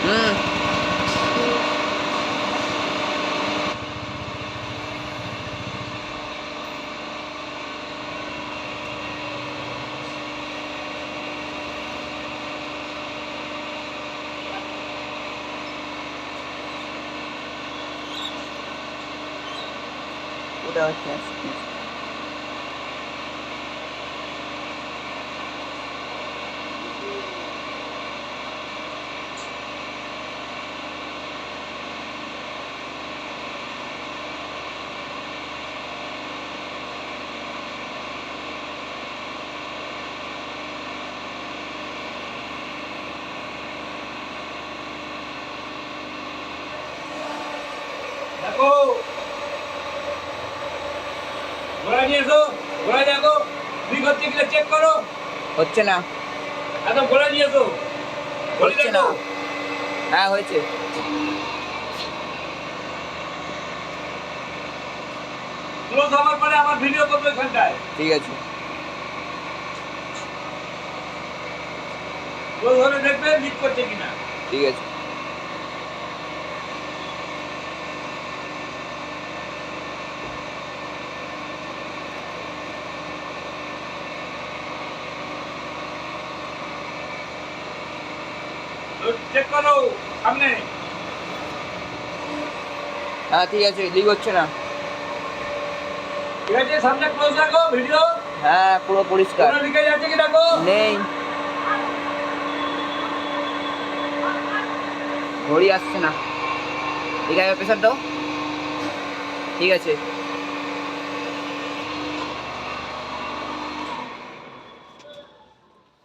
হুম। ওটা হচ্ছে দেখো ঘোড়া নিয়ে এসো, ঘোড়া দেখো ঠিক হচ্ছে কিনা চেক করো। হচ্ছে না। একদম ঘোড়া নিয়ে এসো, ঘড়ি হচ্ছে দেখো। না। হ্যাঁ হয়েছে। ক্লোজ হওয়ার পরে আমার ভিডিও করবো এখানটায়। ঠিক আছে। ক্লোজ হলে দেখবে লিক করছে কিনা। ঠিক আছে। চেক করো সামনে। হ্যাঁ ঠিক আছে, লিক হচ্ছে না। ঠিক আছে সামনে ক্লোজ রাখো ভিডিও। হ্যাঁ পুরো পরিষ্কার। কোনো লিকেজ আছে কি দেখো। নেই। ঘড়ি আসছে না। ঠিক আছে, প্রেসার দাও। ঠিক আছে।